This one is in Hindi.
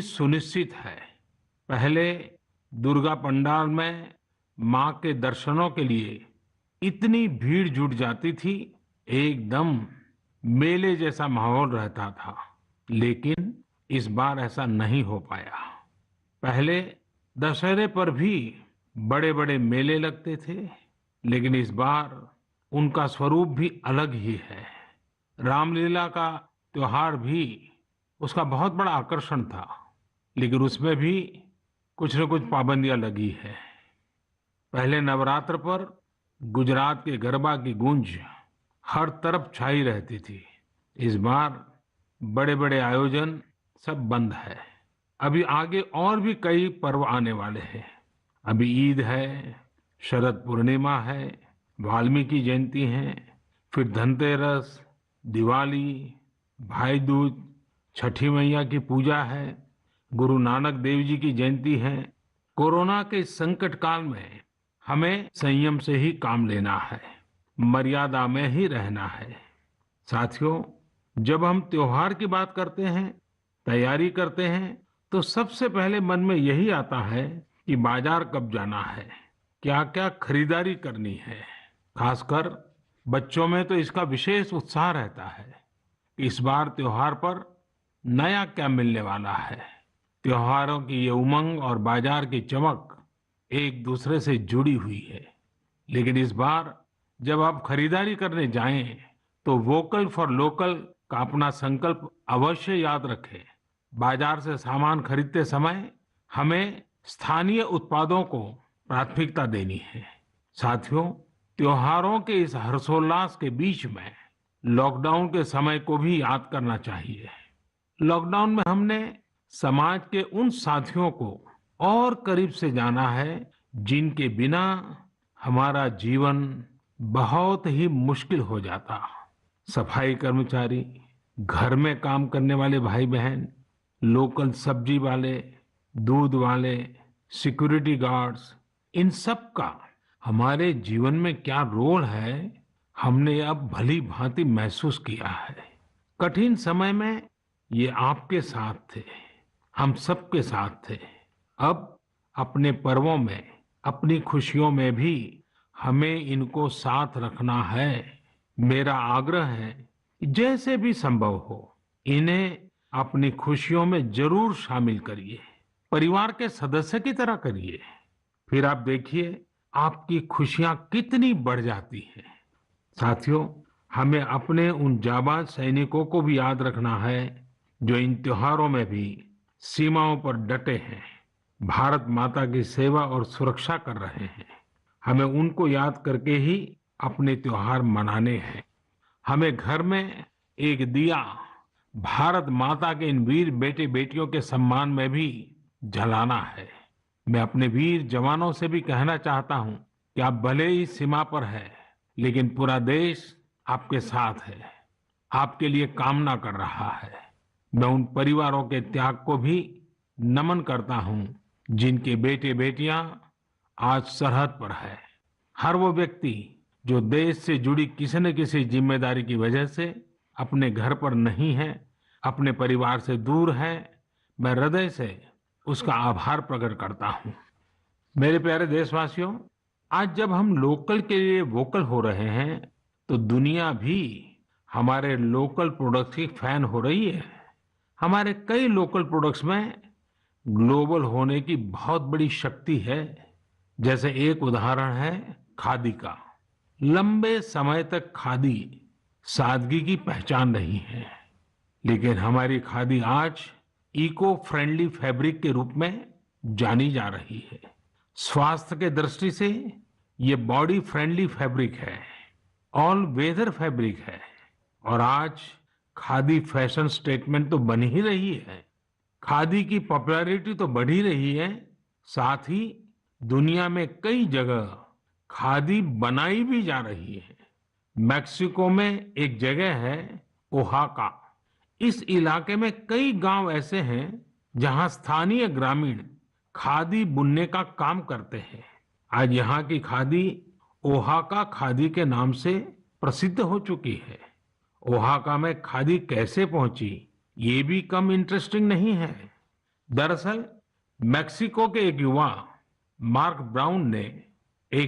सुनिश्चित है। पहले दुर्गा पंडाल में मां के दर्शनों के लिए इतनी भीड़ जुट जाती थी, एकदम मेले जैसा माहौल रहता था। लेकिन इस बार ऐसा नहीं हो पाया। पहले दशहरे पर भी बड़े बड़े मेले लगते थे, लेकिन इस बार उनका स्वरूप भी अलग ही है। रामलीला का त्योहार भी उसका बहुत बड़ा आकर्षण था, लेकिन उसमें भी कुछ न कुछ पाबंदियां लगी है। पहले नवरात्र पर गुजरात के गरबा की गूंज हर तरफ छाई रहती थी। इस बार बड़े बड़े आयोजन सब बंद है। अभी आगे और भी कई पर्व आने वाले हैं। अभी ईद है, शरद पूर्णिमा है, वाल्मीकि जयंती है, फिर धनतेरस, दिवाली, भाई दूज, छठी मैया की पूजा है, गुरु नानक देव जी की जयंती है। कोरोना के इस संकट काल में हमें संयम से ही काम लेना है, मर्यादा में ही रहना है। साथियों, जब हम त्योहार की बात करते हैं, तैयारी करते हैं, तो सबसे पहले मन में यही आता है कि बाजार कब जाना है, क्या क्या खरीदारी करनी है। खासकर बच्चों में तो इसका विशेष उत्साह रहता है कि इस बार त्योहार पर नया क्या मिलने वाला है। त्योहारों की ये उमंग और बाजार की चमक एक दूसरे से जुड़ी हुई है। लेकिन इस बार जब आप खरीदारी करने जाएं, तो वोकल फॉर लोकल का अपना संकल्प अवश्य याद रखें। बाजार से सामान खरीदते समय हमें स्थानीय उत्पादों को प्राथमिकता देनी है। साथियों, त्योहारों के इस हर्षोल्लास के बीच में लॉकडाउन के समय को भी याद करना चाहिए। लॉकडाउन में हमने समाज के उन साथियों को और करीब से जाना है जिनके बिना हमारा जीवन बहुत ही मुश्किल हो जाता। सफाई कर्मचारी, घर में काम करने वाले भाई बहन, लोकल सब्जी वाले, दूध वाले, सिक्योरिटी गार्ड्स, इन सब का हमारे जीवन में क्या रोल है, हमने अब भली भांति महसूस किया है। कठिन समय में ये आपके साथ थे, हम सबके साथ थे। अब अपने पर्वों में, अपनी खुशियों में भी हमें इनको साथ रखना है। मेरा आग्रह है कि जैसे भी संभव हो, इन्हें अपनी खुशियों में जरूर शामिल करिए। परिवार के सदस्य की तरह करिए। फिर आप देखिए आपकी खुशियां कितनी बढ़ जाती हैं। साथियों, हमें अपने उन जाबाज सैनिकों को भी याद रखना है जो इन त्योहारों में भी सीमाओं पर डटे हैं, भारत माता की सेवा और सुरक्षा कर रहे हैं। हमें उनको याद करके ही अपने त्योहार मनाने हैं। हमें घर में एक दिया भारत माता के इन वीर बेटे बेटियों के सम्मान में भी जलाना है। मैं अपने वीर जवानों से भी कहना चाहता हूं कि आप भले ही सीमा पर हैं, लेकिन पूरा देश आपके साथ है, आपके लिए कामना कर रहा है। मैं उन परिवारों के त्याग को भी नमन करता हूं जिनके बेटे बेटियां आज सरहद पर है। हर वो व्यक्ति जो देश से जुड़ी किसी न किसी जिम्मेदारी की वजह से अपने घर पर नहीं है, अपने परिवार से दूर है, मैं हृदय से उसका आभार प्रकट करता हूं। मेरे प्यारे देशवासियों, आज जब हम लोकल के लिए वोकल हो रहे हैं, तो दुनिया भी हमारे लोकल प्रोडक्ट्स की फैन हो रही है। हमारे कई लोकल प्रोडक्ट्स में ग्लोबल होने की बहुत बड़ी शक्ति है। जैसे एक उदाहरण है खादी का। लंबे समय तक खादी सादगी की पहचान रही है, लेकिन हमारी खादी आज इको फ्रेंडली फैब्रिक के रूप में जानी जा रही है। स्वास्थ्य के दृष्टि से ये बॉडी फ्रेंडली फैब्रिक है, ऑल वेदर फैब्रिक है, और आज खादी फैशन स्टेटमेंट तो बन ही रही है। खादी की पॉपुलैरिटी तो बढ़ ही रही है, साथ ही दुनिया में कई जगह खादी बनाई भी जा रही है। मैक्सिको में एक जगह है ओहाका। इस इलाके में कई गांव ऐसे हैं जहां स्थानीय ग्रामीण खादी बुनने का काम करते हैं। आज यहाँ की खादी ओहाका खादी के नाम से प्रसिद्ध हो चुकी है। ओहाका में खादी कैसे पहुंची, ये भी कम इंटरेस्टिंग नहीं है। दरअसल मेक्सिको के एक युवा मार्क ब्राउन ने एक